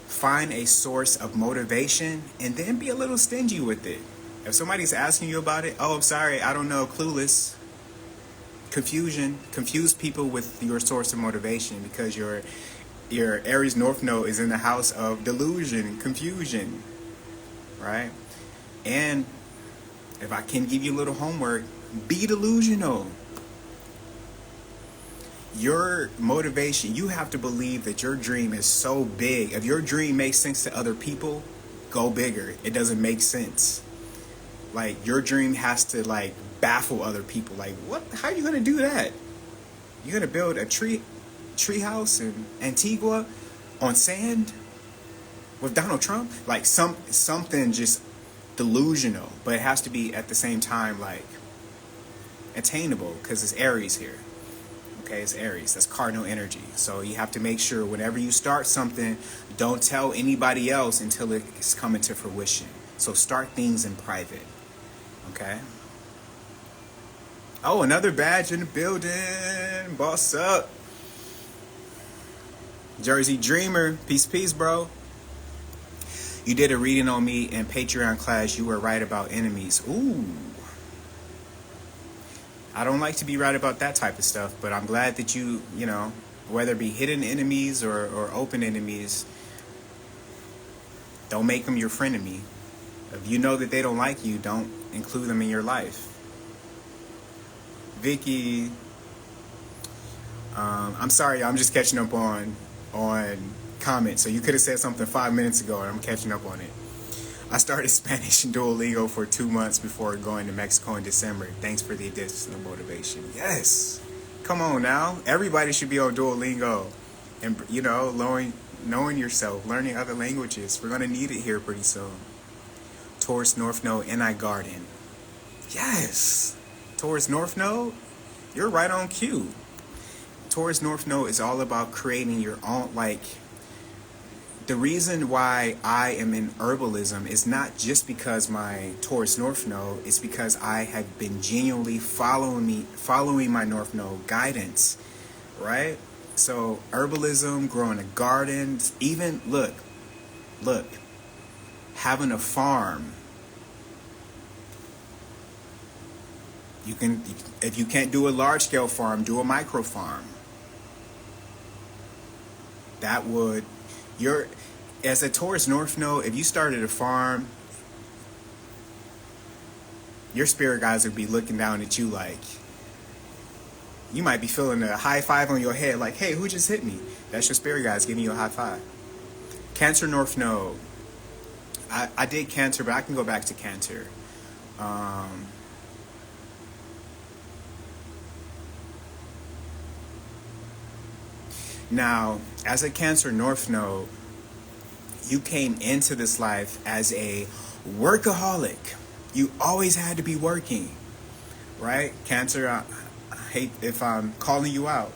find a source of motivation and then be a little stingy with it. If somebody's asking you about it, oh, I'm sorry, I don't know, clueless. Confuse people with your source of motivation, because your Aries North Node is in the house of delusion and confusion, right? And if I can give you a little homework, be delusional. Your motivation, you have to believe that your dream is so big. If your dream makes sense to other people, go bigger. It doesn't make sense. Like, your dream has to, like, baffle other people. Like, what? How are you going to do that? You're going to build a tree house in Antigua on sand with Donald Trump? Like, something just delusional. But it has to be, at the same time, like, attainable, because it's Aries here. Okay, it's Aries. That's cardinal energy. So you have to make sure whenever you start something, don't tell anybody else until it's coming to fruition. So start things in private. Okay. Oh, another badge in the building. Boss up. Jersey Dreamer. Peace, bro. You did a reading on me in Patreon class. You were right about enemies. Ooh. I don't like to be right about that type of stuff, but I'm glad that you know, whether it be hidden enemies or open enemies, don't make them your frenemy. If you know that they don't like you, don't include them in your life. Vicky, I'm sorry, I'm just catching up on comments. So you could have said something 5 minutes ago, and I'm catching up on it. I started Spanish and Duolingo for 2 months before going to Mexico in December. Thanks for the additional motivation. Yes, come on now. Everybody should be on Duolingo, and knowing yourself, learning other languages. We're gonna need it here pretty soon. Taurus North Node, NI Garden. Yes, Taurus North Node, you're right on cue. Taurus North Node is all about creating your own, like, the reason why I am in herbalism is not just because my Taurus North Node, it's because I have been genuinely following my North Node guidance, right? So herbalism, growing a garden, even look, having a farm. You can, if you can't do a large scale farm, do a micro farm. That would, as a Taurus North Node, if you started a farm, your spirit guides would be looking down at you like, you might be feeling a high five on your head like, hey, who just hit me? That's your spirit guides giving you a high five. Cancer North Node. I did Cancer, but I can go back to Cancer. Now, as a Cancer North Node, you came into this life as a workaholic. You always had to be working, right? Cancer, I hate if I'm calling you out.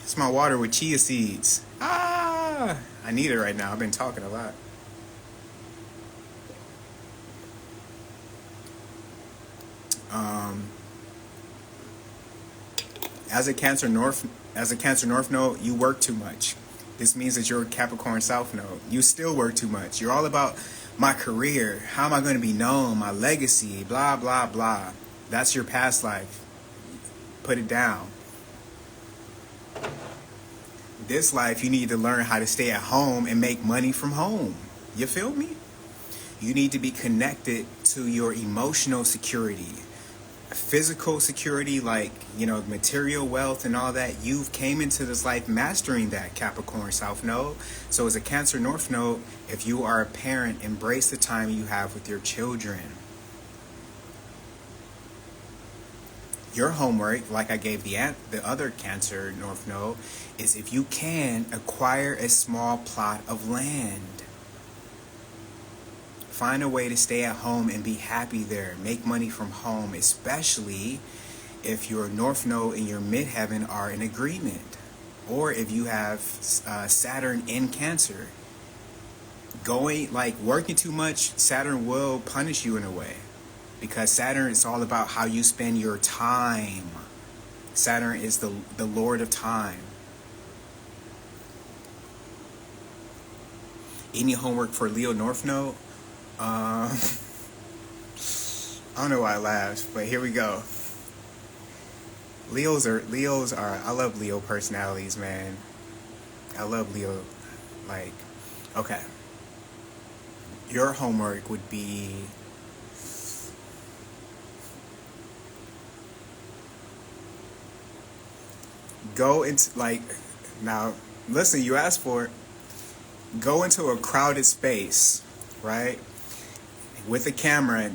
It's my water with chia seeds. I need it right now. I've been talking a lot. As a Cancer North Node, you work too much. This means that you're a Capricorn South Node. You still work too much. You're all about my career. How am I going to be known? My legacy. Blah, blah, blah. That's your past life. Put it down. This life, you need to learn how to stay at home and make money from home. You feel me? You need to be connected to your emotional security. Physical security, like, material wealth and all that. You've came into this life mastering that, Capricorn South Node. So as a Cancer North Node, if you are a parent, embrace the time you have with your children. Your homework, like I gave the other Cancer North Node, is if you can, acquire a small plot of land. Find a way to stay at home and be happy there. Make money from home, especially if your North Node and your Midheaven are in agreement. Or if you have Saturn in Cancer. Working too much, Saturn will punish you in a way. Because Saturn is all about how you spend your time. Saturn is the Lord of time. Any homework for Leo North Node? I don't know why I laughed, but here we go. Leos are I love Leo personalities, man. I love Leo. Okay. Your homework would be go into, now listen, you asked for it. Go into a crowded space, right? With a camera,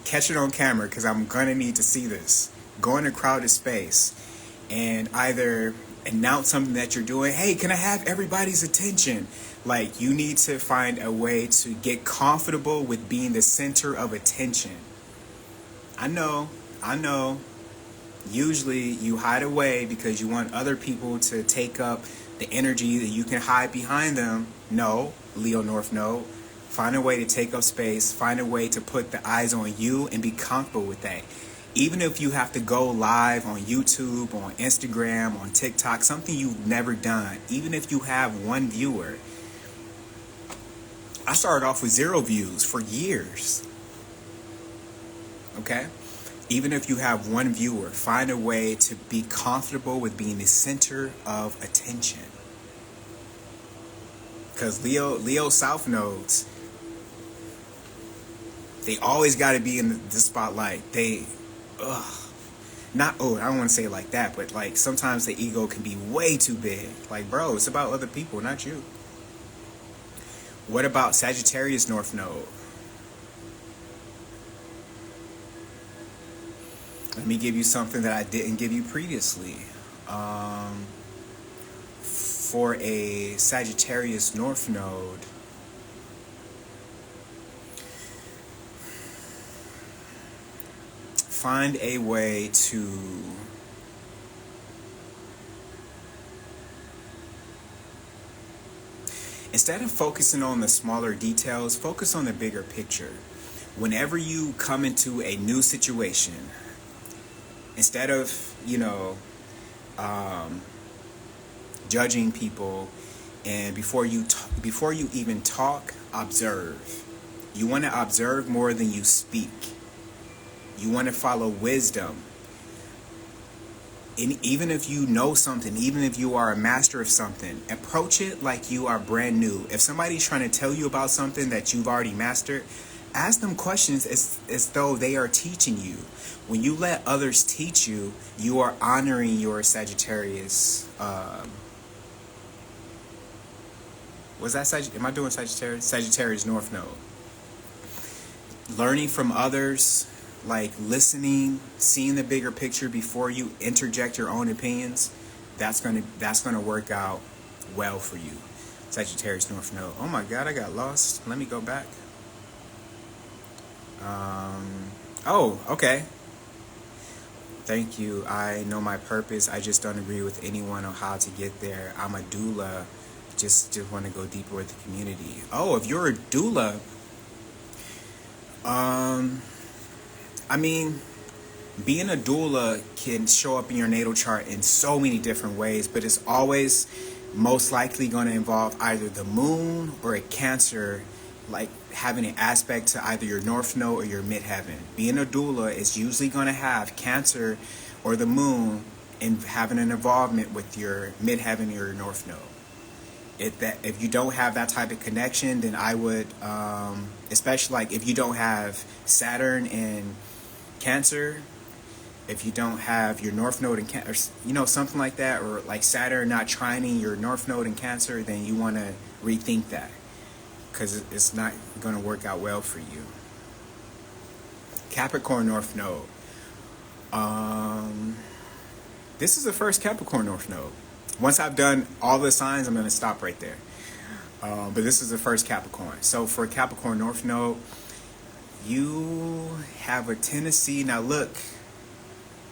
catch it on camera because I'm gonna need to see this. Go in a crowded space and either announce something that you're doing. Hey, can I have everybody's attention? You need to find a way to get comfortable with being the center of attention. I know. Usually you hide away because you want other people to take up the energy that you can hide behind them. No, Leo North Node. Find a way to take up space. Find a way to put the eyes on you and be comfortable with that. Even if you have to go live on YouTube, on Instagram, on TikTok, something you've never done. Even if you have one viewer. I started off with 0 views for years. Okay? Even if you have one viewer, find a way to be comfortable with being the center of attention. Because Leo South Nodes, they always got to be in the spotlight. I don't want to say it like that, but sometimes the ego can be way too big. Bro, it's about other people, not you. What about Sagittarius North Node? Let me give you something that I didn't give you previously. For a Sagittarius North Node, find a way to instead of focusing on the smaller details, focus on the bigger picture. Whenever you come into a new situation, instead of, judging people, and before you even talk, observe. You want to observe more than you speak. You want to follow wisdom. And even if you know something, even if you are a master of something, approach it like you are brand new. If somebody's trying to tell you about something that you've already mastered, ask them questions as though they are teaching you. When you let others teach you, you are honoring your Sagittarius. Am I doing Sagittarius? Sagittarius North Node. Learning from others, like listening, seeing the bigger picture before you interject your own opinions, that's gonna work out well for you. Sagittarius North Node. Oh my God, I got lost. Let me go back. Oh, okay. Thank you. I know my purpose. I just don't agree with anyone on how to get there. I'm a doula. Just want to go deeper with the community. Oh, if you're a doula, I mean, being a doula can show up in your natal chart in so many different ways, but it's always most likely going to involve either the moon or a Cancer, like having an aspect to either your North Node or your Midheaven. Being a doula is usually going to have Cancer or the moon and having an involvement with your Midheaven or your North Node. If you don't have that type of connection, then I would, especially like if you don't have Saturn and Cancer, if you don't have your North Node in Cancer, something like that, or like Saturn not trining your North Node in Cancer, then you want to rethink that, because it's not going to work out well for you. Capricorn North Node. This is the first Capricorn North Node. Once I've done all the signs, I'm going to stop right there. But this is the first Capricorn. So for Capricorn North Node, you have a tendency, now look,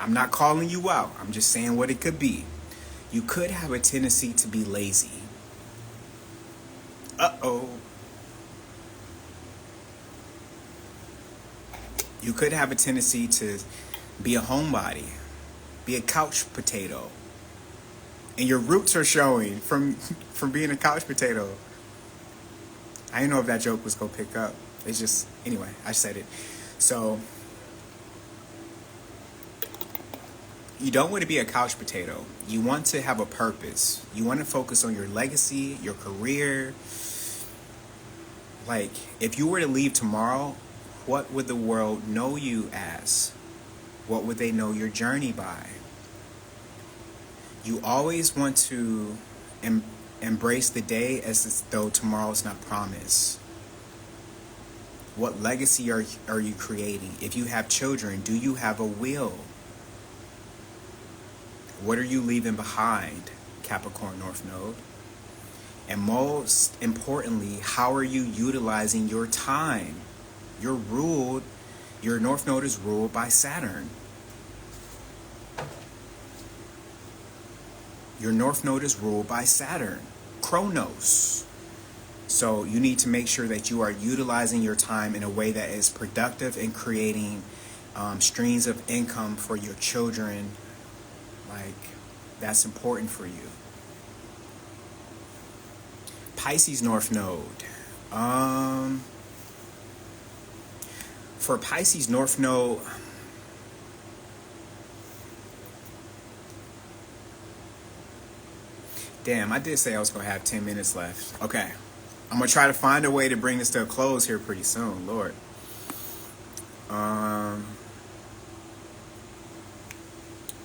I'm not calling you out. I'm just saying what it could be. You could have a tendency to be lazy. Uh-oh. You could have a tendency to be a homebody, be a couch potato. And your roots are showing from being a couch potato. I didn't know if that joke was going to pick up. It's just, anyway, I said it. So, you don't want to be a couch potato. You want to have a purpose. You want to focus on your legacy, your career. Like, if you were to leave tomorrow, what would the world know you as? What would they know your journey by? You always want to embrace the day as though tomorrow's not promised. What legacy are you creating? If you have children, do you have a will? What are you leaving behind, Capricorn North Node? And most importantly, how are you utilizing your time? Your North Node is ruled by Saturn. Your North Node is ruled by Saturn, Chronos. So you need to make sure that you are utilizing your time in a way that is productive and creating streams of income for your children. Like, that's important for you. Pisces North Node. For Pisces North Node, damn, I did say I was going to have 10 minutes left. Okay. I'm going to try to find a way to bring this to a close here pretty soon, Lord.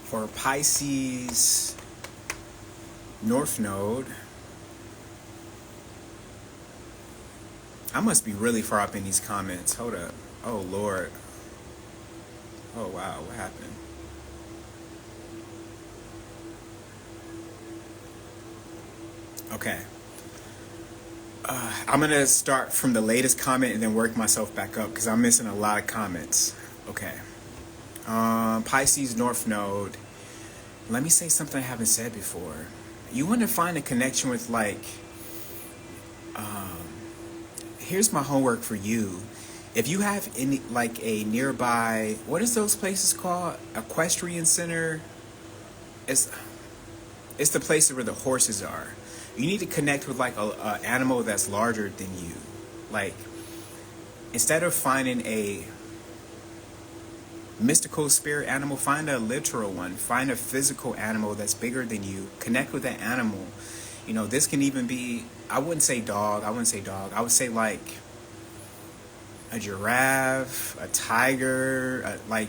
For Pisces North Node, I must be really far up in these comments. Hold up. Oh, Lord. Oh, wow. What happened? Okay. I'm going to start from the latest comment and then work myself back up because I'm missing a lot of comments. Okay. Pisces North Node. Let me say something I haven't said before. You want to find a connection with, like, here's my homework for you. If you have any, like, a nearby, what is those places called? Equestrian center? It's the place where the horses are. You need to connect with, like, a animal that's larger than you. Like, instead of finding a mystical spirit animal, find a literal one. Find a physical animal that's bigger than you. Connect with that animal. You know, this can even be, I wouldn't say dog. I would say, like, a giraffe, a tiger, like,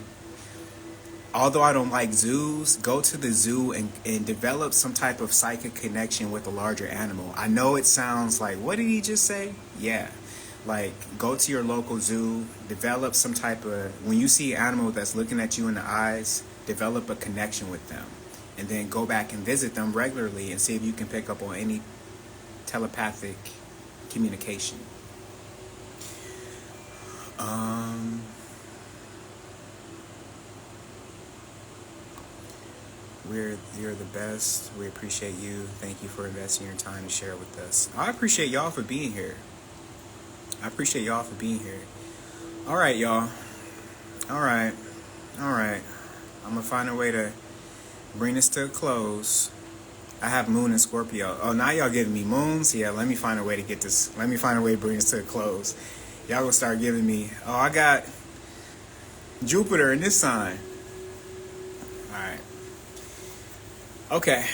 although I don't like zoos, go to the zoo and develop some type of psychic connection with a larger animal. I know it sounds like, what did he just say? Yeah. Like, go to your local zoo, develop some type of, when you see an animal that's looking at you in the eyes, develop a connection with them. And then go back and visit them regularly and see if you can pick up on any telepathic communication. You're the best. We appreciate you. Thank you for investing your time to share with us. I appreciate y'all for being here. All right, y'all. All right. I'm gonna find a way to bring this to a close. I have Moon and Scorpio. Oh, now y'all giving me moons? Yeah, let me find a way to get this. Let me find a way to bring this to a close. Y'all gonna start giving me, oh, I got Jupiter in this sign. All right. Okay.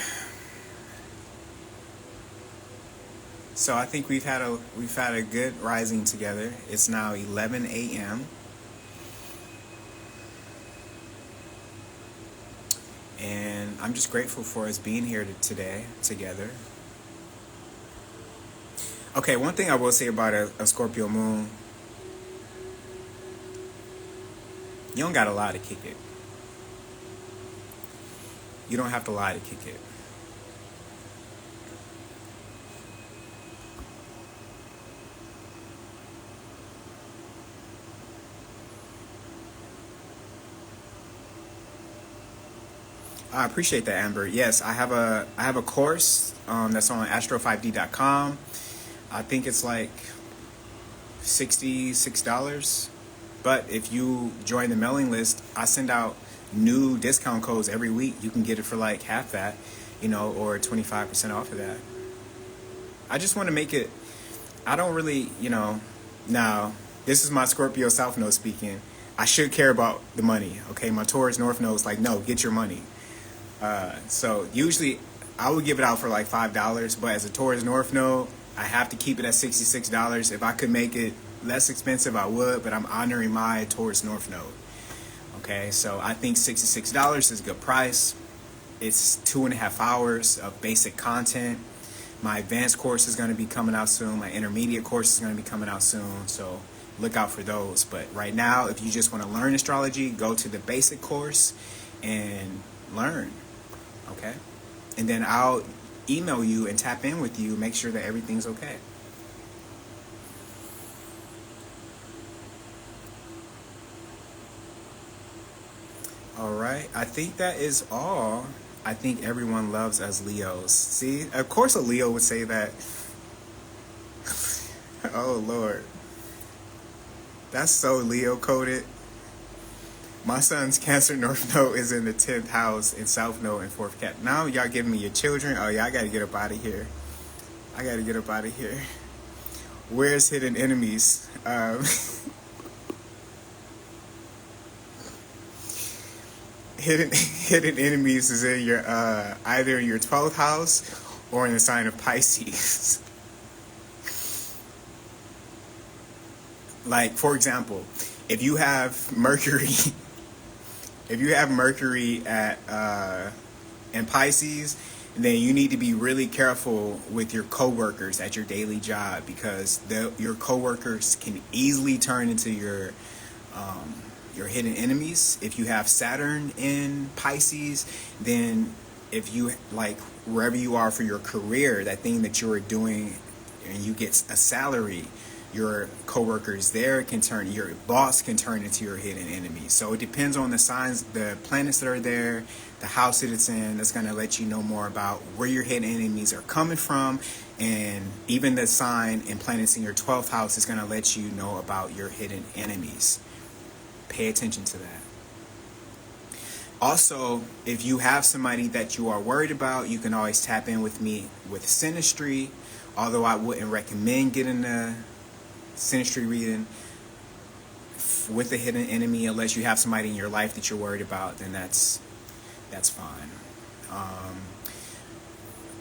So I think we've had a good rising together. It's now 11 a.m. And I'm just grateful for us being here today together. Okay, one thing I will say about a Scorpio moon, you don't got to lie to kick it. You don't have to lie to kick it. I appreciate that, Amber. Yes, I have a course that's on astro5d.com. I think it's like $66. But if you join the mailing list, I send out new discount codes every week. You can get it for like half that, or 25% off of that. I just want to make it, I don't really, now, this is my Scorpio South Node speaking. I should care about the money, okay? My Taurus North Node is like, no, get your money. So usually I would give it out for like $5, but as a Taurus North Node, I have to keep it at $66. If I could make it less expensive, I would, but I'm honoring my Taurus North Node. Okay, so I think $66 is a good price. It's 2.5 hours of basic content. My advanced course is going to be coming out soon. My intermediate course is going to be coming out soon. So look out for those. But right now, if you just want to learn astrology, go to the basic course and learn. Okay? And then I'll email you and tap in with you, make sure that everything's okay. All right, I think that is all. I think everyone loves us Leos. See, of course a Leo would say that. Oh, Lord. That's so Leo coded. My son's Cancer North Node is in the 10th house in South Node and 4th Cap. Now y'all giving me your children. Oh, yeah, I got to get up out of here. Where's hidden enemies? Hidden enemies is in your either in your 12th house or in the sign of Pisces. Like, for example, if you have Mercury at in Pisces, then you need to be really careful with your coworkers at your daily job, because your coworkers can easily turn into your hidden enemies. If you have Saturn in Pisces, then if you, like, wherever you are for your career, that thing that you are doing, and you get a salary, your coworkers there can turn, your boss can turn into your hidden enemy. So it depends on the signs, the planets that are there, the house that it's in. That's going to let you know more about where your hidden enemies are coming from. And even the sign and planets in your 12th house is going to let you know about your hidden enemies. Pay attention to that. Also, if you have somebody that you are worried about, you can always tap in with me with Synastry. Although I wouldn't recommend getting a Synastry reading with a hidden enemy unless you have somebody in your life that you're worried about, then that's fine.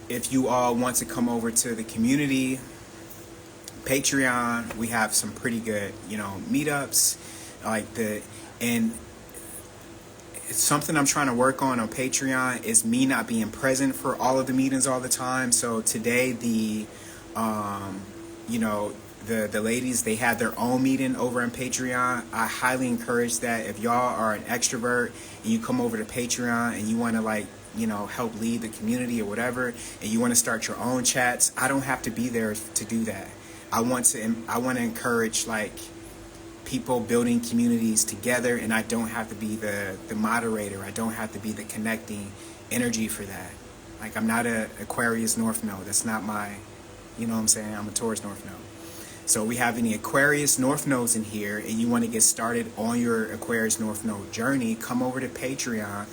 If you all want to come over to the community Patreon, we have some pretty good, meetups. And it's something I'm trying to work on Patreon is me not being present for all of the meetings all the time. So today the ladies, they had their own meeting over on Patreon. I highly encourage that. If y'all are an extrovert and you come over to Patreon and you want to, like, help lead the community or whatever, and you want to start your own chats, I don't have to be there to do that. I want to encourage, like, people building communities together, and I don't have to be the moderator. I don't have to be the connecting energy for that. Like, I'm not a Aquarius North Node. That's not my, you know what I'm saying? I'm a Taurus North Node. So we have any Aquarius North Nodes in here and you want to get started on your Aquarius North Node journey, come over to Patreon,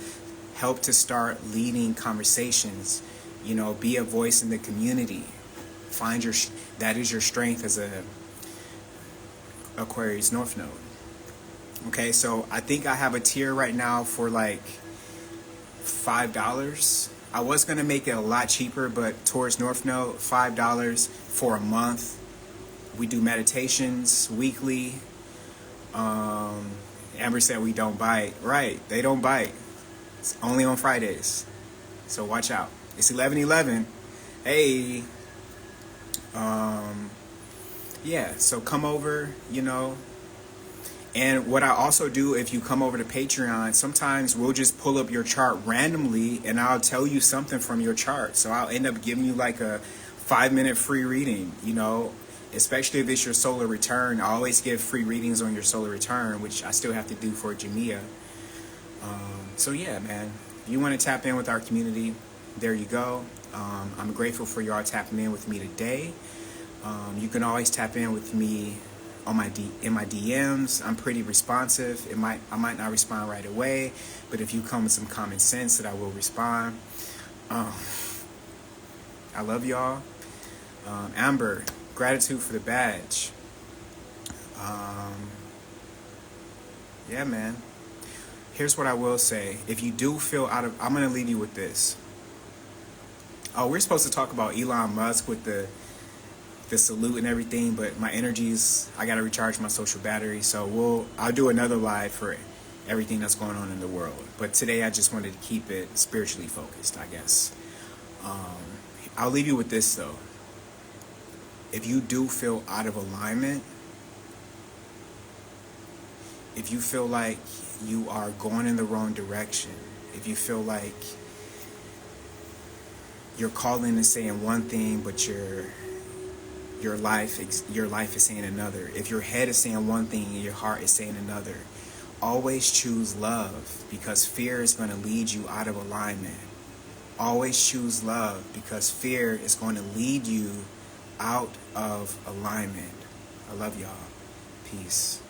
help to start leading conversations, be a voice in the community. That is your strength as a Aquarius North Node. Okay, so I think I have a tier right now for like $5. I was going to make it a lot cheaper, but Taurus North Node, $5 for a month. We do meditations weekly. Amber said we don't bite. Right, they don't bite. It's only on Fridays. So watch out. It's 11/11. Hey. Yeah, so come over, And what I also do, if you come over to Patreon, sometimes we'll just pull up your chart randomly and I'll tell you something from your chart. So I'll end up giving you like a 5-minute free reading, especially if it's your solar return. I always give free readings on your solar return, which I still have to do for Jamia. So yeah, man, if you want to tap in with our community, there you go. I'm grateful for y'all tapping in with me today. You can always tap in with me on in my DMs. I'm pretty responsive. I might not respond right away, but if you come with some common sense, that I will respond. I love y'all. Amber, gratitude for the badge. Yeah, man. Here's what I will say. If you do feel I'm going to leave you with this. Oh, we're supposed to talk about Elon Musk with the salute and everything, but my energies, I got to recharge my social battery. So I'll do another live for everything that's going on in the world. But today I just wanted to keep it spiritually focused, I guess. I'll leave you with this, though. If you do feel out of alignment, if you feel like you are going in the wrong direction, if you feel like you're calling and saying one thing, but your life is saying another. If your head is saying one thing and your heart is saying another, always choose love, because fear is going to lead you out of alignment. Always choose love, because fear is going to lead you out of alignment. I love y'all. Peace.